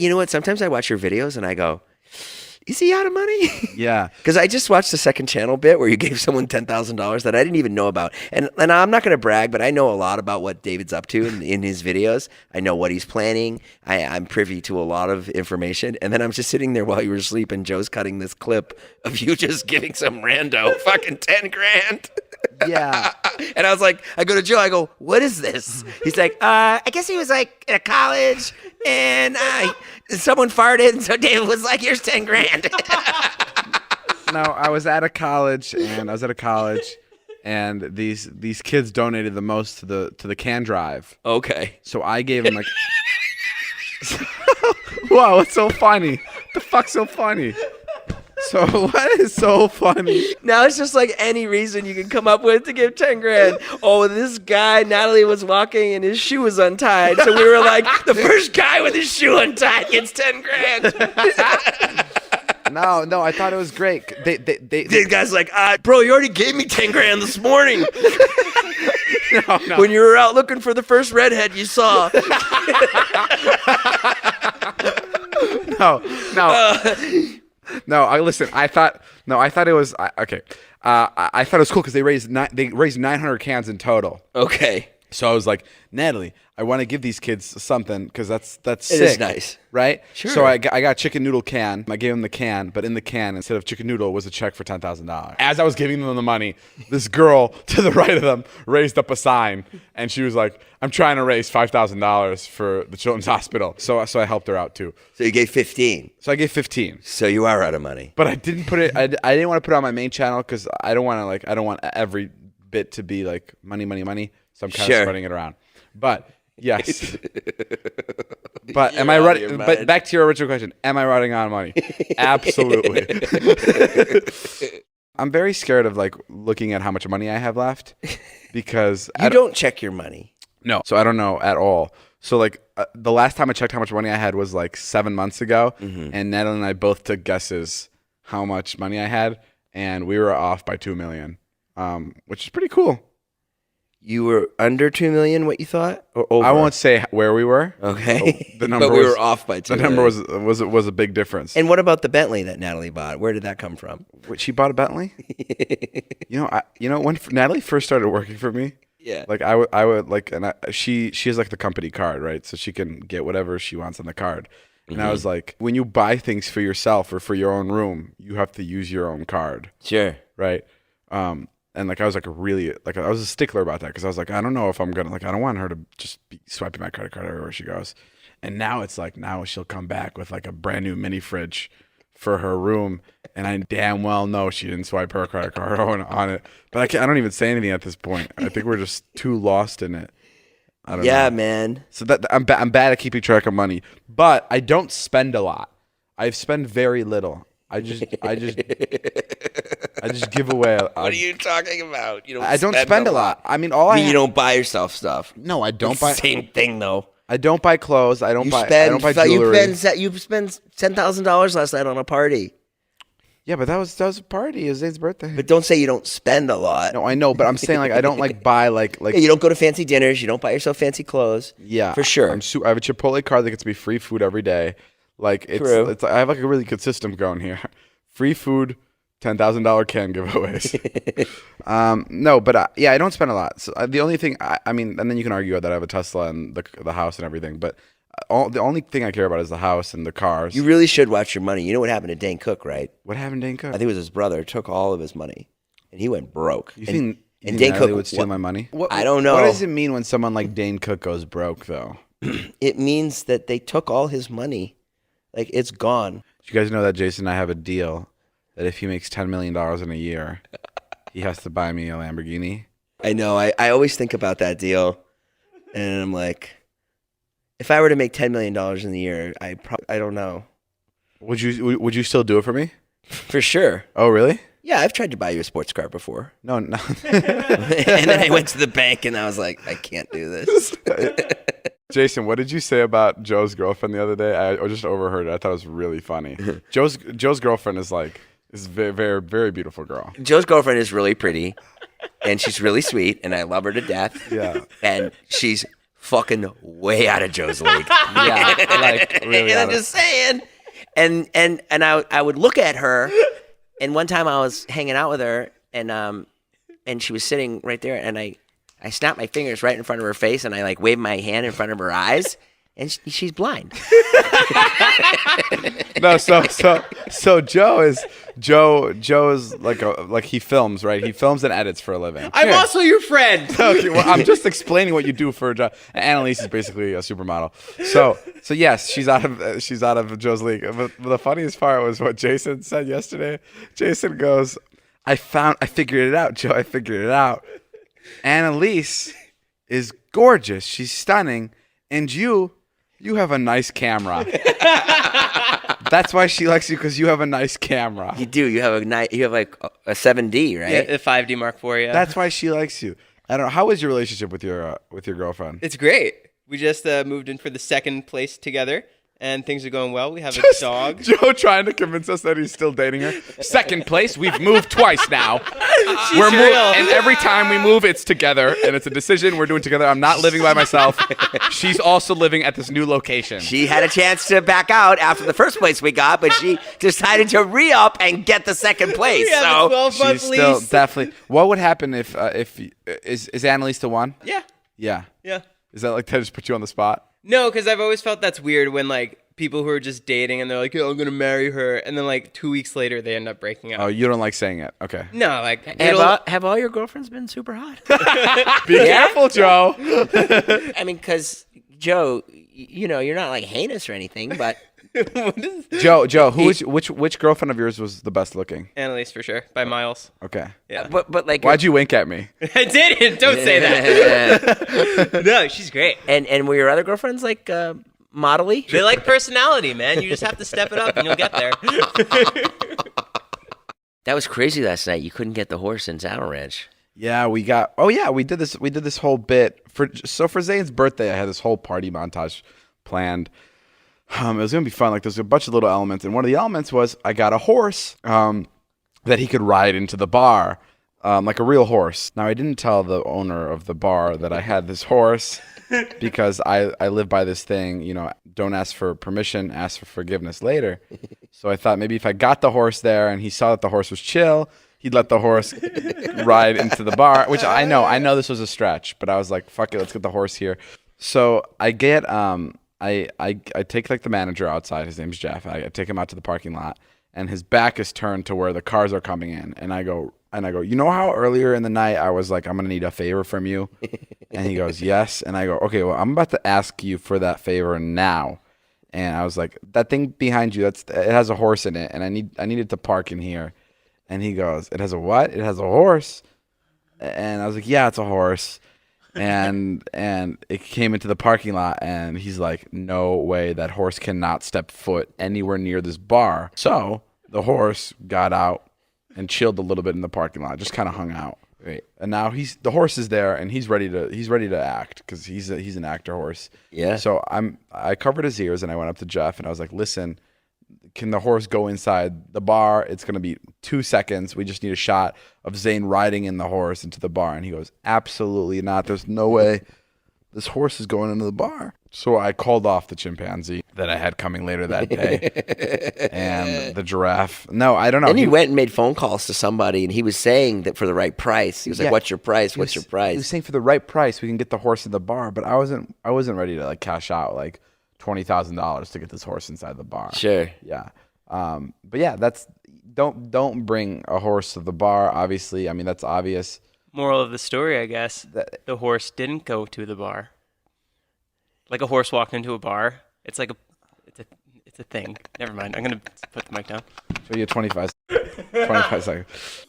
You know what? Sometimes I watch your videos and I go, is he out of money? Yeah. Because I just watched the second channel bit where you gave someone $10,000 that I didn't even know about. And I'm not going to brag, but I know a lot about what David's up to in his videos. I know what he's planning. I'm privy to a lot of information. And then I'm just sitting there while you were asleep and Joe's cutting this clip of you just giving some rando fucking 10 grand. Yeah. And I was like, I go to Joe, I go, what is this? He's like, I guess he was like at college and someone farted. And so David was like, here's 10 grand. No, I was at a college and these kids donated the most to the can drive. Okay. So I gave them like Whoa, what's so funny? What the fuck's so funny? So what is so funny? Now it's just like any reason you can come up with to give 10 grand. Oh, this guy, Natalie was walking and his shoe was untied. So we were like, the first guy with his shoe untied gets 10 grand. No, I thought it was great. The guy's like, bro, you already gave me 10 grand this morning. No. When you were out looking for the first redhead you saw. No, listen. I thought it was okay. I thought it was cool because they raised 900 cans in total. Okay. So I was like, Natalie, I want to give these kids something because that's sick. It is nice, right? Sure. So I got a chicken noodle can. I gave them the can, but in the can instead of chicken noodle was a check for $10,000. As I was giving them the money, this girl to the right of them raised up a sign, and she was like, "I'm trying to raise $5,000 for the Children's Hospital." So I helped her out too. So you gave 15. So I gave 15. So you are out of money. But I didn't put it. I didn't want to put it on my main channel because I don't want every bit to be like money. So I'm kind of spreading it around. But yes. But am I running? But back to your original question: am I running out of money? Absolutely. I'm very scared of like looking at how much money I have left because you don't check your money. No, so I don't know at all. So like the last time I checked how much money I had was like 7 months ago, and Natalie and I both took guesses how much money I had, and we were off by 2 million, which is pretty cool. You were under 2 million, what you thought? Or over? I won't say where we were. Okay. The number but we were off by 2 million. The number was a big difference. And what about the Bentley that Natalie bought? Where did that come from? She bought a Bentley? You know, when Natalie first started working for me, yeah. Like I would like, and she has like the company card, right? So she can get whatever she wants on the card. And I was like, when you buy things for yourself or for your own room, you have to use your own card. Sure. Right. And like I was like I was a stickler about that because I was like, I don't know if I'm gonna like, I don't want her to just be swiping my credit card everywhere she goes. And now it's like, now she'll come back with like a brand new mini fridge for her room, and I damn well know she didn't swipe her credit card on it. But I don't even say anything at this point. I think we're just too lost in it. I don't know. Yeah, man. So that I'm bad at keeping track of money, but I don't spend a lot. I spend very little. I just give away. What are you talking about? You don't. I don't spend a lot. I mean, you don't buy yourself stuff. No, I don't buy. Same thing though. I don't buy clothes. I don't buy jewelry. You spend $10,000 last night on a party. Yeah, but that was a party. It was Zane's birthday. But don't say you don't spend a lot. No, I know, but I'm saying like I don't like buy like. Yeah, you don't go to fancy dinners. You don't buy yourself fancy clothes. Yeah, for sure. I have a Chipotle card that gets me free food every day. Like it's I have like a really good system going here. Free food, $10,000 can giveaways. No, but yeah, I don't spend a lot. So the only thing I mean, and then you can argue that I have a Tesla and the house and everything, but the only thing I care about is the house and the cars. You really should watch your money. You know what happened to Dane Cook, right? What happened to Dane Cook? I think it was his brother took all of his money, and he went broke. You think Dane Cook would steal my money? I don't know. What does it mean when someone like Dane Cook goes broke, though? It means that they took all his money. Like, it's gone. Do you guys know that Jason and I have a deal that if he makes $10 million in a year, he has to buy me a Lamborghini? I know. I always think about that deal, and I'm like, if I were to make $10 million in the year, I don't know. Would you still do it for me? For sure. Oh, really? Yeah, I've tried to buy you a sports car before. No. And then I went to the bank, and I was like, I can't do this. Jason, what did you say about Joe's girlfriend the other day? I just overheard it. I thought it was really funny. Joe's girlfriend is very, very, very beautiful girl. Joe's girlfriend is really pretty, and she's really sweet, and I love her to death. Yeah. And she's fucking way out of Joe's league. Yeah, like really. And I'm just saying. And I would look at her, and one time I was hanging out with her, and she was sitting right there, and I snapped my fingers right in front of her face, and I like waved my hand in front of her eyes, and she's blind. No, so Joe is like he films, right? He films and edits for a living. I'm also your friend. Okay, well, I'm just explaining what you do for a job. Annalise is basically a supermodel. So yes, she's out of Joe's league. But the funniest part was what Jason said yesterday. Jason goes, I figured it out, Joe. I figured it out. Annalise is gorgeous. She's stunning, and you have a nice camera. That's why she likes you, because you have a nice camera. You do. You have like a 7D, right? Yeah, the 5D Mark IV, yeah. That's why she likes you. I don't know. How is your relationship with your girlfriend? It's great. We just moved in for the second place together, and things are going well. We have a dog. Joe trying to convince us that he's still dating her. Second place. We've moved twice now. And every time we move, it's together, and it's a decision we're doing together. I'm not living by myself. She's also living at this new location. She had a chance to back out after the first place we got, but she decided to re-up and get the second place. Yeah, So the 12-month She's still lease. definitely. What would happen if is Annalise the one? Yeah. Yeah. Yeah. Is that like that just put you on the spot? No, because I've always felt that's weird when like people who are just dating and they're like, "Yeah, I'm gonna marry her," and then like 2 weeks later they end up breaking up. Oh, you don't like saying it. Okay. No, like have all your girlfriends been super hot? Be careful, Joe. I mean, because Joe, you're not like heinous or anything, but Joe, which girlfriend of yours was the best looking? Annalise for sure by miles. Okay. Yeah, but like, Why'd you wink at me? I didn't. Don't say that. No, she's great. And were your other girlfriends like modelly? They like personality, man. You just have to step it up and you'll get there. That was crazy last night. You couldn't get the horse in Saddle Ranch. Yeah, we got. Oh yeah, we did this. We did this whole bit for Zane's birthday. I had this whole party montage planned. It was gonna be fun. Like there's a bunch of little elements, and one of the elements was I got a horse that he could ride into the bar, like a real horse. Now I didn't tell the owner of the bar that I had this horse because I live by this thing. Don't ask for permission, ask for forgiveness later. So I thought maybe if I got the horse there and he saw that the horse was chill, he'd let the horse ride into the bar, which I know this was a stretch, but I was like, fuck it, let's get the horse here. So I get, I take like the manager outside, his name's Jeff. I take him out to the parking lot, and his back is turned to where the cars are coming in. And I go, you know how earlier in the night I was like, I'm going to need a favor from you? And he goes, yes. And I go, okay, well, I'm about to ask you for that favor now. And I was like, that thing behind you, it has a horse in it, and I need it to park in here. And he goes, it has a what? It has a horse. And I was like, yeah, it's a horse. And it came into the parking lot, and he's like, no way, that horse cannot step foot anywhere near this bar. So the horse got out and chilled a little bit in the parking lot, just kind of hung out. Right. And now the horse is there, and he's ready to act, because he's an actor horse. Yeah. So I covered his ears, and I went up to Jeff, and I was like, listen, can the horse go inside the bar? It's going to be 2 seconds. We just need a shot of Zane riding in the horse into the bar. And he goes, absolutely not. There's no way this horse is going into the bar. So I called off the chimpanzee that I had coming later that day. And the giraffe. No, I don't know. And he went and made phone calls to somebody, and he was saying that for the right price. He was like, what's your price? What's your price? He was saying for the right price, we can get the horse in the bar. But I wasn't ready to like cash out like $20,000 to get this horse inside the bar. Sure. Yeah. But yeah, don't bring a horse to the bar. Obviously, I mean that's obvious. Moral of the story, I guess, the horse didn't go to the bar. Like a horse walked into a bar. It's like it's a thing. Never mind. I'm gonna put the mic down. Show you 25 seconds.